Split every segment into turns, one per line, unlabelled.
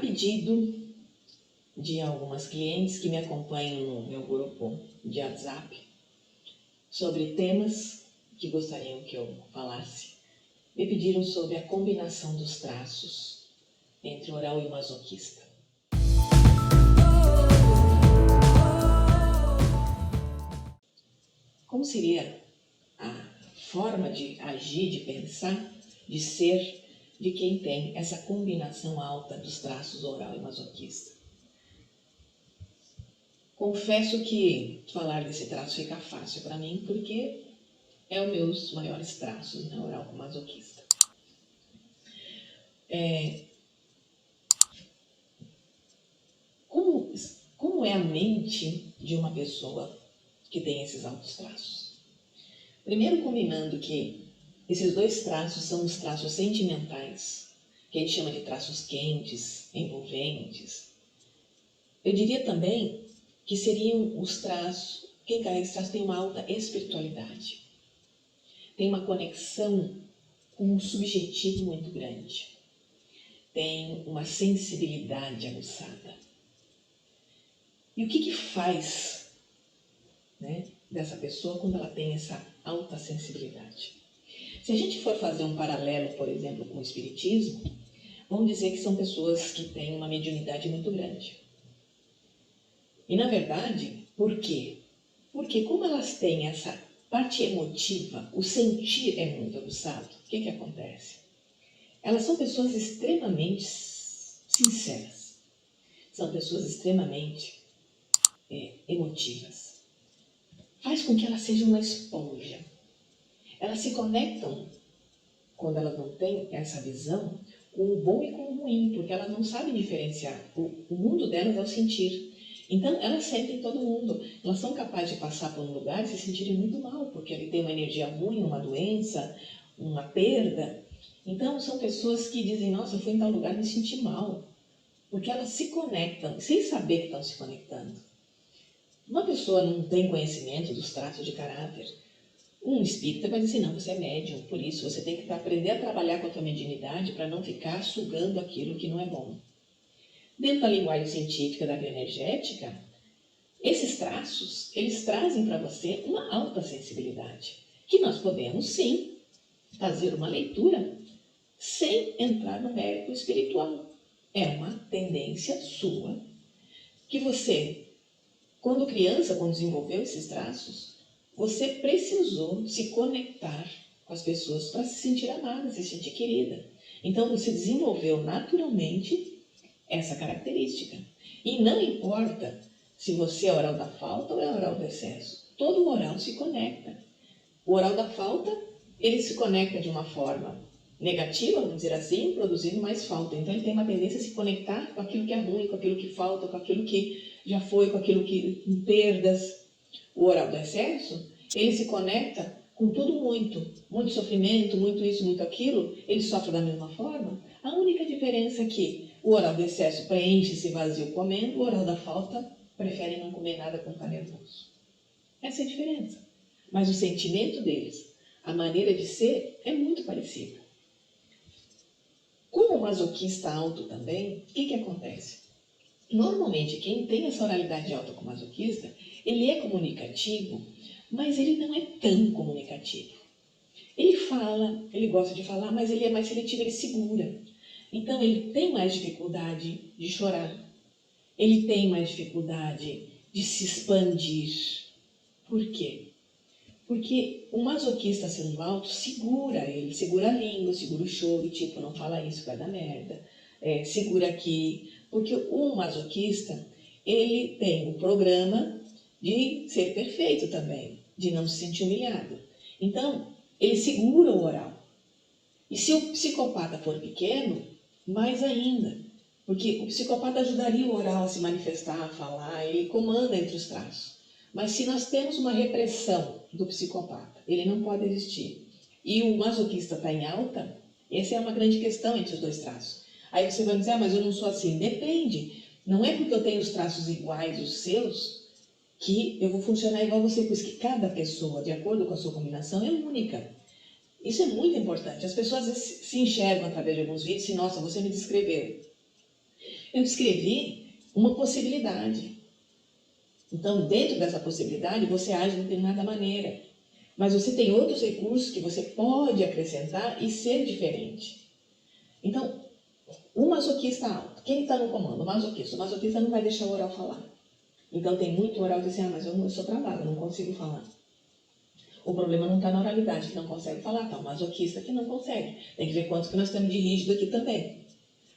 pedido de algumas clientes que me acompanham no meu grupo de WhatsApp sobre temas que gostariam que eu falasse, me pediram sobre a combinação dos traços entre oral e masoquista. Como seria a forma de agir, de pensar, de ser de quem tem essa combinação alta dos traços oral e masoquista? Confesso que falar desse traço fica fácil para mim, porque é os meus maiores traços, né? Oral com masoquista. Como é a mente de uma pessoa que tem esses altos traços? Primeiro, combinando que esses dois traços são os traços sentimentais, que a gente chama de traços quentes, envolventes. Eu diria também que seriam os traços, quem carrega esses traços tem uma alta espiritualidade, tem uma conexão com um subjetivo muito grande, tem uma sensibilidade aguçada. E o que faz, né, dessa pessoa quando ela tem essa alta sensibilidade? Se a gente for fazer um paralelo, por exemplo, com o espiritismo, vamos dizer que são pessoas que têm uma mediunidade muito grande. E na verdade, por quê? Porque como elas têm essa parte emotiva, o sentir é muito aguçado, o que acontece? Elas são pessoas extremamente sinceras, são pessoas extremamente emotivas. Faz com que elas sejam uma esponja. Elas se conectam, quando elas não têm essa visão, com o bom e com o ruim, porque elas não sabem diferenciar. O mundo delas é o sentir. Então, elas sentem todo mundo. Elas são capazes de passar por um lugar e se sentirem muito mal, porque ali tem uma energia ruim, uma doença, uma perda. Então, são pessoas que dizem, nossa, eu fui em tal lugar e me senti mal. Porque elas se conectam, sem saber que estão se conectando. Uma pessoa não tem conhecimento dos traços de caráter. Um espírita vai dizer, não, você é médium, por isso você tem que aprender a trabalhar com a tua mediunidade para não ficar sugando aquilo que não é bom. Dentro da linguagem científica da bioenergética, esses traços, eles trazem para você uma alta sensibilidade, que nós podemos, sim, fazer uma leitura sem entrar no mérito espiritual. É uma tendência sua que você, quando criança, quando desenvolveu esses traços, você precisou se conectar com as pessoas para se sentir amada, se sentir querida. Então, você desenvolveu naturalmente essa característica. E não importa se você é oral da falta ou é oral do excesso. Todo oral se conecta. O oral da falta, ele se conecta de uma forma negativa, vamos dizer assim, produzindo mais falta. Então, ele tem uma tendência a se conectar com aquilo que é ruim, com aquilo que falta, com aquilo que já foi, com aquilo que perdas. O oral do excesso, ele se conecta com tudo muito sofrimento, muito isso, muito aquilo, ele sofre da mesma forma. A única diferença é que o oral do excesso preenche esse vazio comendo, o oral da falta prefere não comer nada quando está nervoso. Essa é a diferença. Mas o sentimento deles, a maneira de ser, é muito parecida. Como o masoquista alto também, o que acontece? Normalmente, quem tem essa oralidade alta com o masoquista, ele é comunicativo, mas ele não é tão comunicativo. Ele fala, ele gosta de falar, mas ele é mais seletivo, ele segura. Então, ele tem mais dificuldade de chorar. Ele tem mais dificuldade de se expandir. Por quê? Porque o masoquista sendo alto segura ele, segura a língua, segura o choro, tipo, não fala isso, vai dar merda. Segura aqui. Porque o masoquista, ele tem o programa de ser perfeito também, de não se sentir humilhado. Então, ele segura o oral. E se o psicopata for pequeno, mais ainda. Porque o psicopata ajudaria o oral a se manifestar, a falar, ele comanda entre os traços. Mas se nós temos uma repressão do psicopata, ele não pode existir. E o masoquista está em alta, essa é uma grande questão entre os dois traços. Aí você vai dizer, mas eu não sou assim. Depende. Não é porque eu tenho os traços iguais, os seus, que eu vou funcionar igual a você. Por isso que cada pessoa, de acordo com a sua combinação, é única. Isso é muito importante. As pessoas se enxergam através de alguns vídeos e, nossa, você me descreveu. Eu descrevi uma possibilidade. Então, dentro dessa possibilidade, você age de determinada maneira. Mas você tem outros recursos que você pode acrescentar e ser diferente. Então, o masoquista alto, quem está no comando? O masoquista não vai deixar o oral falar. Então, tem muito oral que diz assim, mas eu sou travado, eu não consigo falar. O problema não está na oralidade, que não consegue falar, está o masoquista que não consegue. Tem que ver quanto que nós temos de rígido aqui também.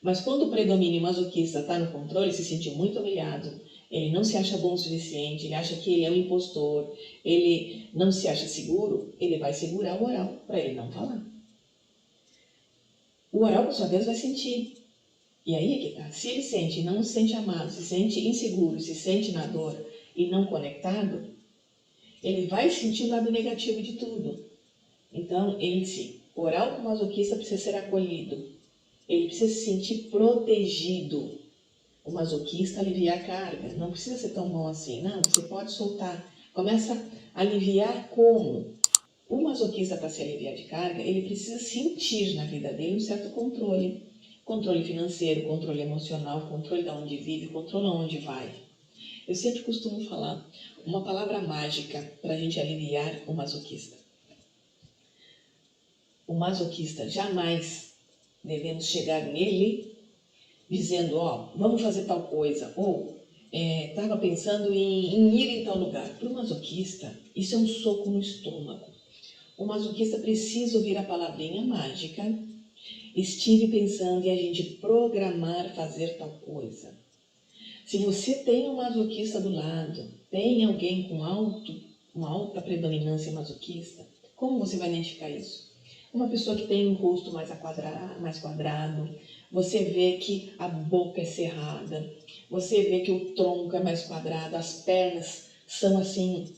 Mas quando o predomínio masoquista está no controle, se sentiu muito humilhado, ele não se acha bom o suficiente, ele acha que ele é um impostor, ele não se acha seguro, ele vai segurar o oral para ele não falar. O oral, por sua vez, vai sentir. E aí é que tá. Se ele sente, não se sente amado, se sente inseguro, se sente na dor e não conectado, ele vai sentir o lado negativo de tudo. Então, o oral com masoquista precisa ser acolhido. Ele precisa se sentir protegido. O masoquista alivia a carga. Não precisa ser tão bom assim. Não, você pode soltar. Começa a aliviar como? O masoquista, para se aliviar de carga, ele precisa sentir na vida dele um certo controle. Controle financeiro, controle emocional, controle de onde vive, controle onde vai. Eu sempre costumo falar uma palavra mágica para a gente aliviar o masoquista. O masoquista jamais devemos chegar nele dizendo, vamos fazer tal coisa, ou estava pensando em ir em tal lugar. Para o masoquista, isso é um soco no estômago. O masoquista precisa ouvir a palavrinha mágica, estive pensando em a gente programar fazer tal coisa. Se você tem um masoquista do lado, tem alguém com uma alta predominância masoquista, como você vai identificar isso? Uma pessoa que tem um rosto mais quadrado, você vê que a boca é cerrada, você vê que o tronco é mais quadrado, as pernas são assim,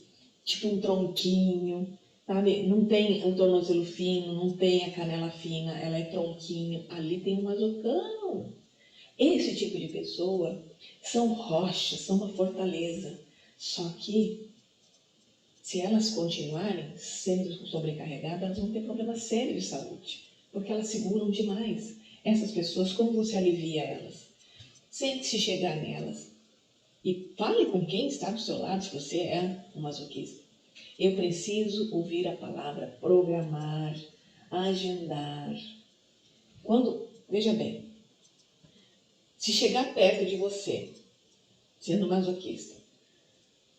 tipo um tronquinho, sabe? Não tem um tornozelo fino, não tem a canela fina, ela é tronquinho, ali tem um masocão. Esse tipo de pessoa são rochas, são uma fortaleza, só que se elas continuarem sendo sobrecarregadas, elas vão ter problemas sérios de saúde, porque elas seguram demais. Essas pessoas, como você alivia elas? Sente-se chegar nelas e fale com quem está do seu lado, se você é um masoquista. Eu preciso ouvir a palavra programar, agendar. Veja bem, se chegar perto de você, sendo masoquista,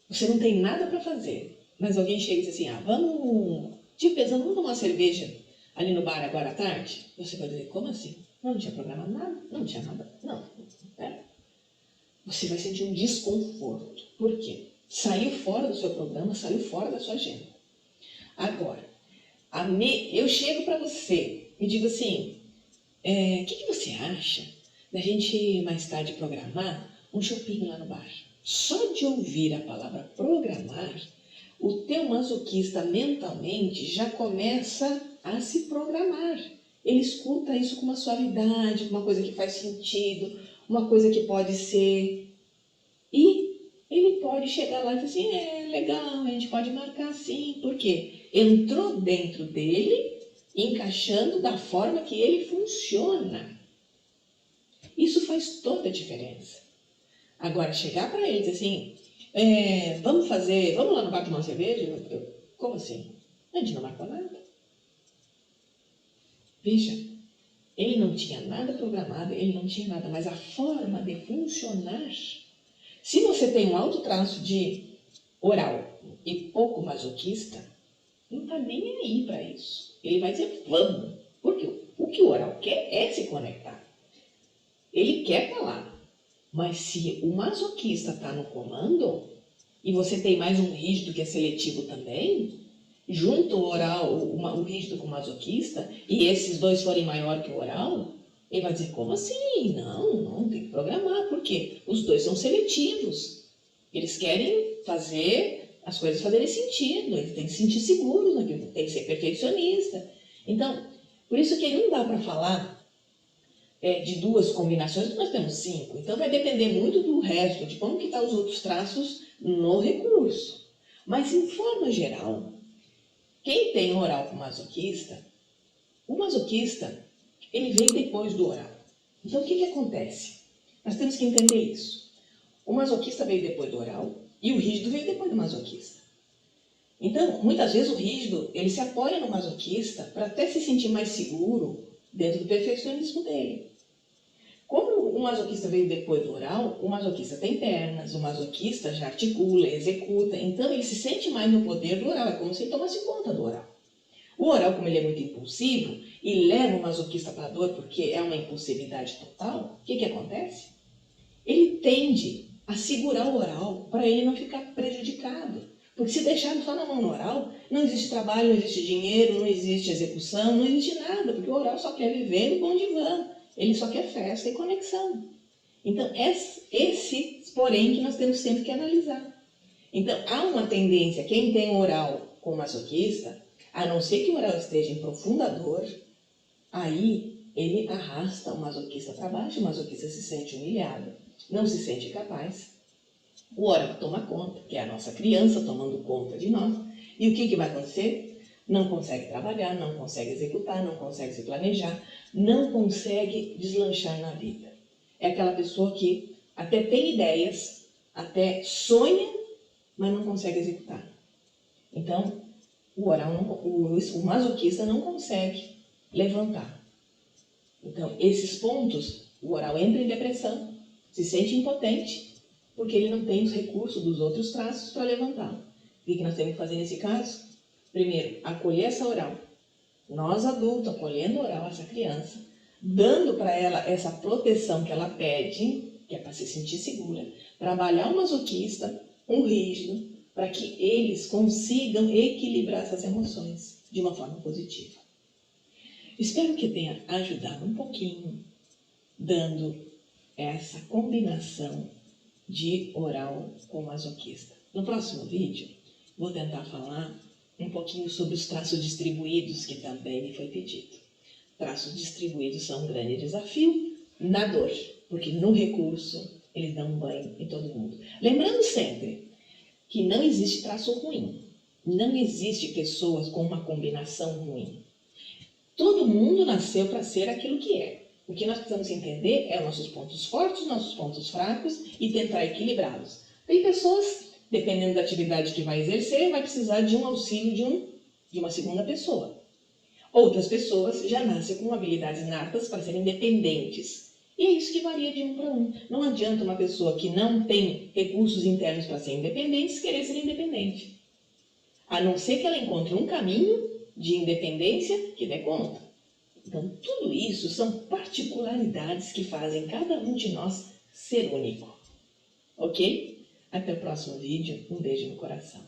você não tem nada para fazer, mas alguém chega e diz assim, vamos tomar uma cerveja ali no bar agora à tarde? Você vai dizer, como assim? Não tinha programado nada, não tinha nada, não. Você vai sentir um desconforto. Por quê? Saiu fora do seu programa, saiu fora da sua agenda. Agora, eu chego para você e digo assim, o que você acha da gente mais tarde programar um shopping lá no bar? Só de ouvir a palavra programar, o teu masoquista mentalmente já começa a se programar. Ele escuta isso com uma suavidade, uma coisa que faz sentido, uma coisa que pode ser. E ele pode chegar lá e dizer assim, legal, a gente pode marcar assim. Por quê? Entrou dentro dele, encaixando da forma que ele funciona. Isso faz toda a diferença. Agora, chegar para ele e dizer assim, vamos lá no bar tomar uma cerveja? Como assim? A gente não marcou nada. Veja, ele não tinha nada programado, ele não tinha nada, mas a forma de funcionar. Se você tem um alto traço de oral e pouco masoquista, não está nem aí para isso. Ele vai dizer, vamos, porque o que o oral quer é se conectar. Ele quer falar. Mas se o masoquista está no comando, e você tem mais um rígido que é seletivo também, junto o oral, o rígido com o masoquista, e esses dois forem maior que o oral, ele vai dizer, como assim? Não, tem que programar, porque os dois são seletivos. Eles querem fazer as coisas fazerem sentido, eles têm que se sentir seguros naquilo, tem que ser perfeccionista. Então, por isso que não dá para falar de duas combinações, porque nós temos 5. Então vai depender muito do resto, de como que estão os outros traços no recurso. Mas, em forma geral, quem tem oral com masoquista, o masoquista, ele vem depois do oral. Então, o que acontece? Nós temos que entender isso. O masoquista veio depois do oral e o rígido veio depois do masoquista. Então, muitas vezes o rígido, ele se apoia no masoquista para até se sentir mais seguro dentro do perfeccionismo dele. Como o masoquista veio depois do oral, o masoquista tem pernas, o masoquista já articula, executa, então ele se sente mais no poder do oral, é como se ele tomasse conta do oral. O oral, como ele é muito impulsivo e leva o masoquista para a dor porque é uma impulsividade total, o que acontece? Ele tende a segurar o oral para ele não ficar prejudicado. Porque se deixado só na mão no oral, não existe trabalho, não existe dinheiro, não existe execução, não existe nada, porque o oral só quer viver no bom divã, ele só quer festa e conexão. Então, esse porém que nós temos sempre que analisar. Então, há uma tendência, quem tem oral com masoquista, a não ser que o oral esteja em profunda dor, aí ele arrasta o masoquista para baixo, o masoquista se sente humilhado, não se sente capaz. O oral toma conta, que é a nossa criança tomando conta de nós. E o que vai acontecer? Não consegue trabalhar, não consegue executar, não consegue se planejar, não consegue deslanchar na vida. É aquela pessoa que até tem ideias, até sonha, mas não consegue executar. Então, o masoquista não consegue levantar. Então, esses pontos, o oral entra em depressão, se sente impotente, porque ele não tem os recursos dos outros traços para levantá-lo. O que nós temos que fazer nesse caso? Primeiro, acolher essa oral. Nós, adultos, acolhendo a oral, essa criança, dando para ela essa proteção que ela pede, que é para se sentir segura, trabalhar o masoquista, o rígido, para que eles consigam equilibrar essas emoções de uma forma positiva. Espero que tenha ajudado um pouquinho, dando essa combinação de oral com masoquista. No próximo vídeo, vou tentar falar um pouquinho sobre os traços distribuídos, que também me foi pedido. Traços distribuídos são um grande desafio na dor, porque no recurso eles dão um banho em todo mundo. Lembrando sempre que não existe traço ruim, não existe pessoas com uma combinação ruim. Todo mundo nasceu para ser aquilo que é. O que nós precisamos entender é os nossos pontos fortes, nossos pontos fracos e tentar equilibrá-los. Tem pessoas, dependendo da atividade que vai exercer, vai precisar de um auxílio de uma segunda pessoa. Outras pessoas já nascem com habilidades natas para serem independentes. E é isso que varia de um para um. Não adianta uma pessoa que não tem recursos internos para ser independente querer ser independente. A não ser que ela encontre um caminho de independência que dê conta. Então, tudo isso são particularidades que fazem cada um de nós ser único. Ok? Até o próximo vídeo. Um beijo no coração.